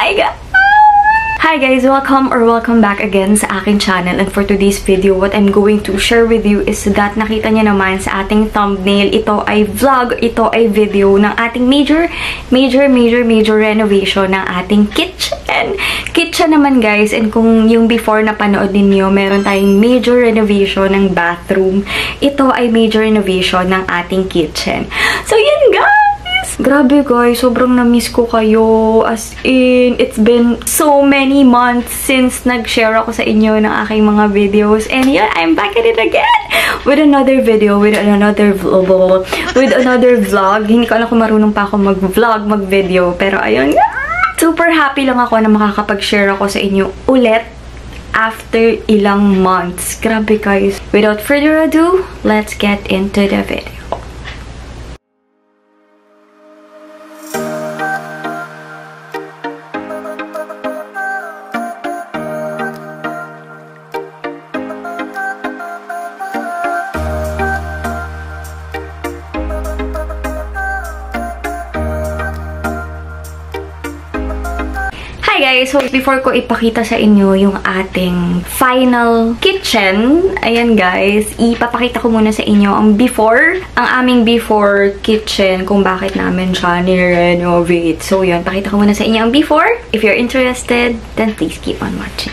my God! Hi guys! Welcome back again sa aking channel. And for today's video, what I'm going to share with you is that nakita niyo naman sa ating thumbnail, ito ay vlog, ito ay video ng ating major renovation ng ating kitchen. Kitchen naman guys, and kung yung before na panood ninyo, meron tayong major renovation ng bathroom. Ito ay major renovation ng ating kitchen. So yun guys! Grabe guys, sobrang na-miss ko kayo. As in, it's been so many months since nag-share ako sa inyo ng aking mga videos. And yeah, I'm back at it again with another video, with another vlog. Hindi ko alam kung marunong pa ako mag-vlog, mag-video. Pero ayun, super happy lang ako na makakapag-share ako sa inyo ulit after ilang months. Grabe guys. Without further ado, let's get into the video. Guys, so before ko ipakita sa inyo yung ating final kitchen, ayan guys, ipapakita ko muna sa inyo ang aming before kitchen, kung bakit namin siya ni-renovate. So yun, pakita ko muna sa inyo ang before. If you're interested, then please keep on watching.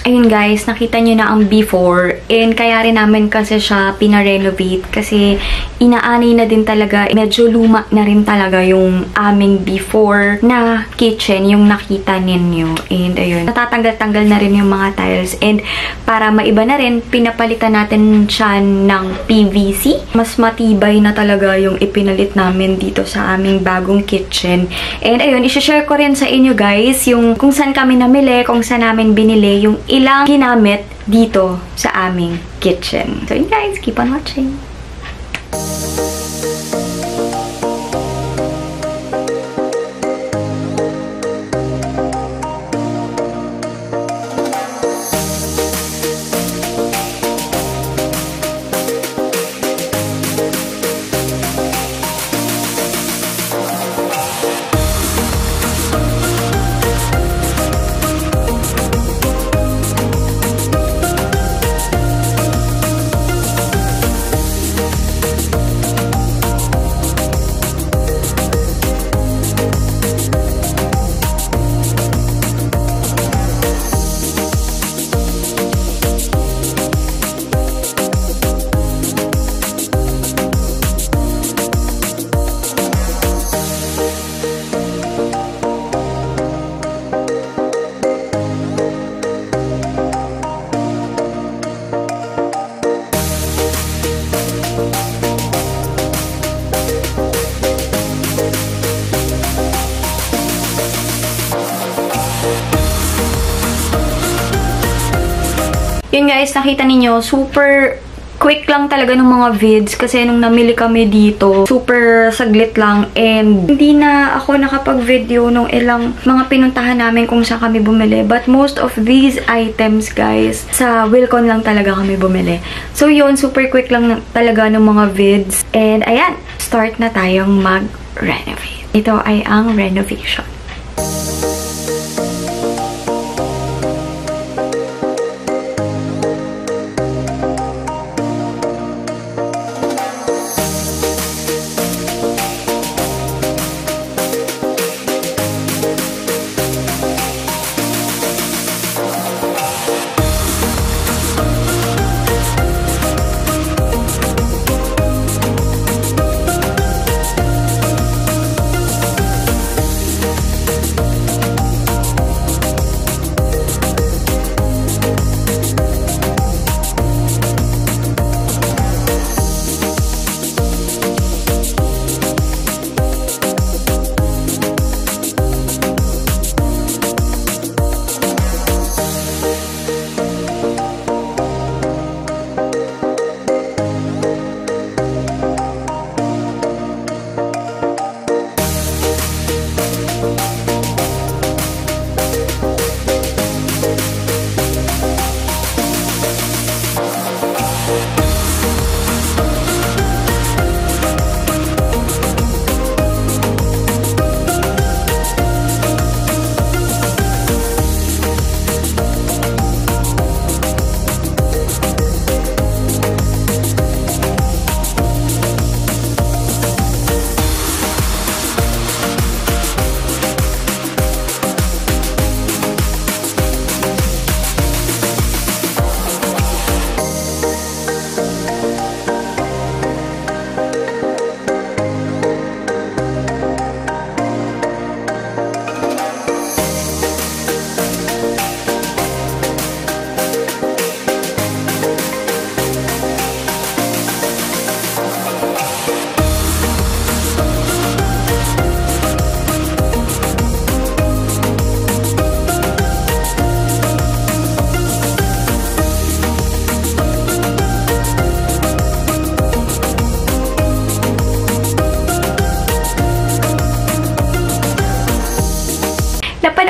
Ayun guys, nakita nyo na ang before, and kaya rin namin kasi siya pina-renovate kasi inaanay na din talaga, medyo luma na rin talaga yung aming before na kitchen, yung nakita ninyo. And ayun, natatanggal-tanggal na rin yung mga tiles, and para maiba na rin, pinapalitan natin siya ng PVC. Mas matibay na talaga yung ipinalit namin dito sa aming bagong kitchen. And ayun, isi-share ko rin sa inyo guys yung kung saan kami namili, kung saan namin binili yung ilang ginamit dito sa aming kitchen. So yun guys, keep on watching. Yun guys, nakita ninyo, super quick lang talaga ng mga vids kasi nung namili kami dito, super saglit lang, and hindi na ako nakapag-video nung ilang mga pinuntahan namin kung saan kami bumili. But most of these items guys, sa Wilcon lang talaga kami bumili. So yun, super quick lang talaga ng mga vids. And ayan, start na tayong mag-renovate. Ito ay ang renovation.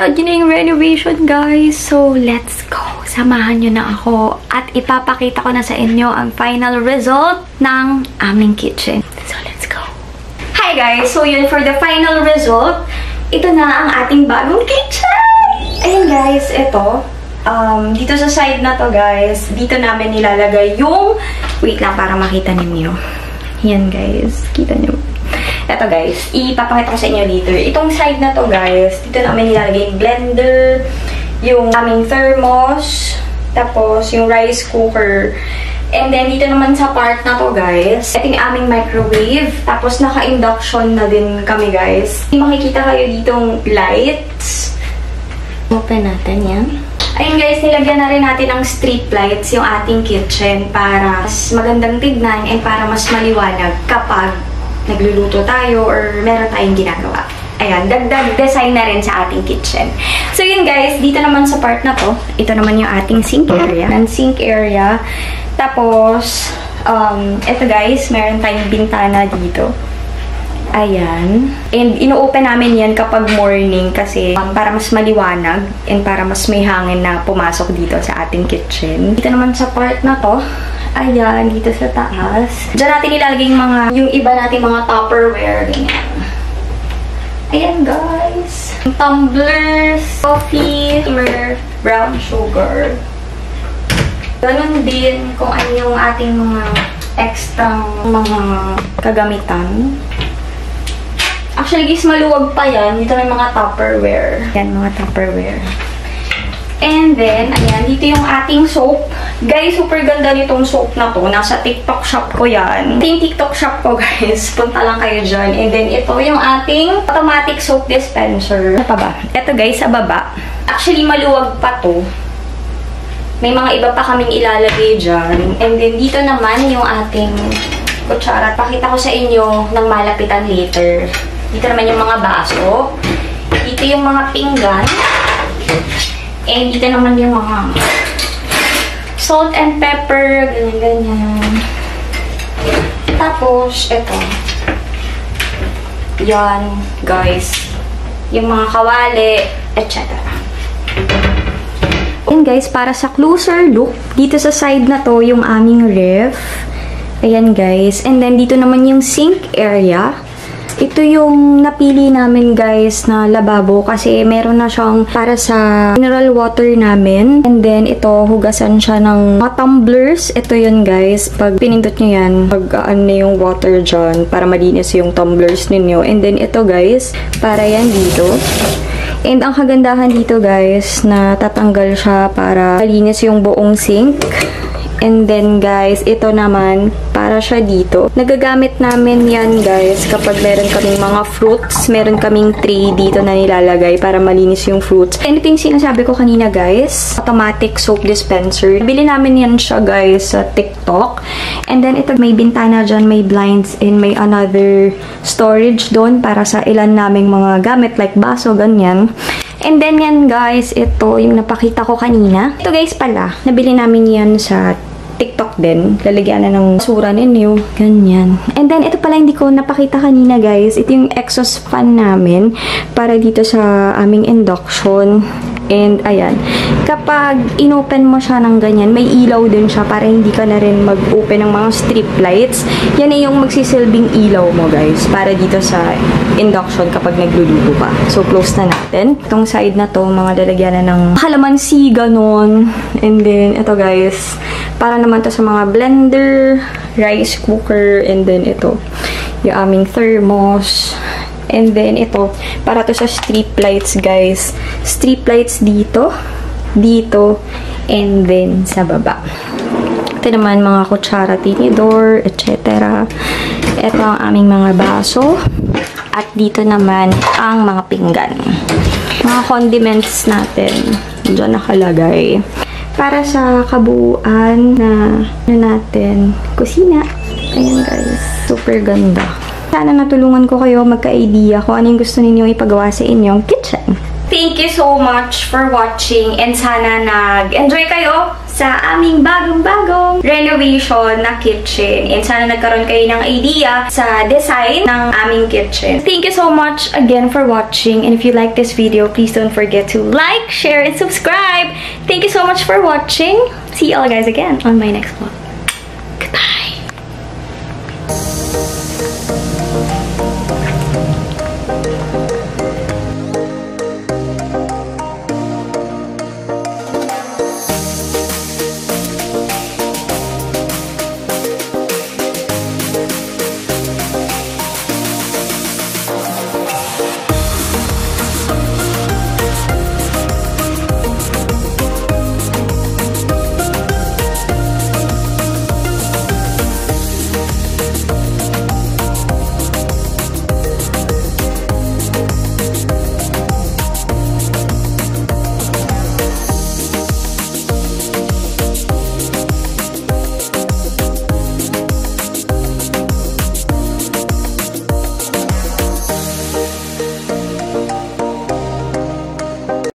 napanood nyo na yung renovation, guys. So, let's go. Samahan nyo na ako. At ipapakita ko na sa inyo ang final result ng aming kitchen. So, let's go. Hi, guys. So, yun, for the final result, ito na ang ating bagong kitchen. Ayan, guys. Ito. Dito sa side na to, guys, dito namin nilalagay yung... Wait lang para makita ninyo. Yan, guys. Kita nyo. Ito, guys. Ipapakita ko sa inyo later. Itong side na to, guys, dito namin nilalagay yung blender, yung aming thermos, tapos yung rice cooker. And then, dito naman sa part na to, guys, ito yung aming microwave. Tapos, naka-induction na din kami, guys. Makikita kayo ditong lights. Open natin yan. Ayun guys, nilagyan na rin natin ng street lights yung ating kitchen para mas magandang tignan and para mas maliwanag kapag nagluluto tayo or meron tayong ginagawa. Ayan, dagdag design na rin sa ating kitchen. So yun guys, dito naman sa part na to, ito naman yung ating sink area. Sink area. Tapos, ito guys, meron tayong bintana dito. Ayan. And ino-open namin yan kapag morning kasi para mas maliwanag and para mas may hangin na pumasok dito sa ating kitchen. Dito naman sa part na to, ayan, dito sa taas. Diyan natin ilalagay yung iba nating mga Tupperware. Ganyan. Ayan, guys. Tumblers, coffee, brown sugar. Ganun din kung ano yung ating mga extra mga kagamitan. Actually, guys, maluwag pa yan. Dito may mga Tupperware. Yan, mga Tupperware. And then, ayan, dito yung ating soap. Guys, super ganda nitong soap na to. Nasa TikTok shop ko yan. Ito yung TikTok shop ko, guys. Punta lang kayo dyan. And then, ito yung ating automatic soap dispenser. Ano pa ba? Ito, guys, sa baba. Actually, maluwag pa to. May mga iba pa kaming ilalagay dyan. And then, dito naman yung ating kutsara. Pakita ko sa inyo ng malapitan later. Dito naman yung mga baso. Dito yung mga pinggan. And dito naman yung mga salt and pepper. Ganyan-ganyan. Tapos, ito. Yan, guys. Yung mga kawali, etc. And guys, para sa closer look, dito sa side na to, yung aming ref. Ayan, guys. And then, dito naman yung sink area. Ito yung napili namin, guys, na lababo kasi meron na siyang para sa mineral water namin. And then, ito, hugasan siya ng mga tumblers. Ito yun, guys. Pag pinindot nyo yan, pag-aan na yung water dyan para malinis yung tumblers ninyo. And then, ito, guys, para yan dito. And ang kagandahan dito, guys, na tatanggal siya para malinis yung buong sink. And then, guys, ito naman, para siya dito. Nagagamit namin yan, guys, kapag meron kaming mga fruits. Meron kaming tray dito na nilalagay para malinis yung fruits. And ito yung sinasabi ko kanina, guys. Automatic soap dispenser. Bili namin yan siya, guys, sa TikTok. And then, ito, may bintana dyan, may blinds, and may another storage doon para sa ilan naming mga gamit, like baso, ganyan. And then, yan, guys, ito, yung napakita ko kanina. Ito, guys, pala, nabili namin yan sa TikTok din. Lalagyan na ng basura ninyo. Ganyan. And then, ito pala hindi ko napakita kanina, guys. Ito yung exhaust fan namin para dito sa aming induction. And, ayan. Kapag inopen mo siya ng ganyan, may ilaw din siya para hindi ka na rin mag-open ng mga strip lights. Yan ay yung magsisilbing ilaw mo, guys. Para dito sa induction kapag nagluluto pa. So, close na natin. Itong side na to, mga lalagyan na ng kalamansi, ganon. And then, ito, guys, para naman to sa mga blender, rice cooker, and then ito, yung aming thermos. And then ito, para to sa street lights, guys. Street lights dito, dito, and then sa baba. Ito naman mga kutsara, tinidor, etc. Ito ang aming mga baso. At dito naman ang mga pinggan. Mga condiments natin. Diyan nakalagay. Para sa kabuuan na natin, kusina. Ayan, guys. Super ganda. Sana natulungan ko kayo magka-idea kung ano yung gusto ninyong ipagawa sa inyong kitchen. Thank you so much for watching and sana nag-enjoy kayo sa aming bagong-bagong renovation na kitchen. And sana nagkaroon kayo ng idea sa design ng aming kitchen. Thank you so much again for watching. And if you like this video, please don't forget to like, share, and subscribe. Thank you so much for watching. See you all guys again on my next vlog.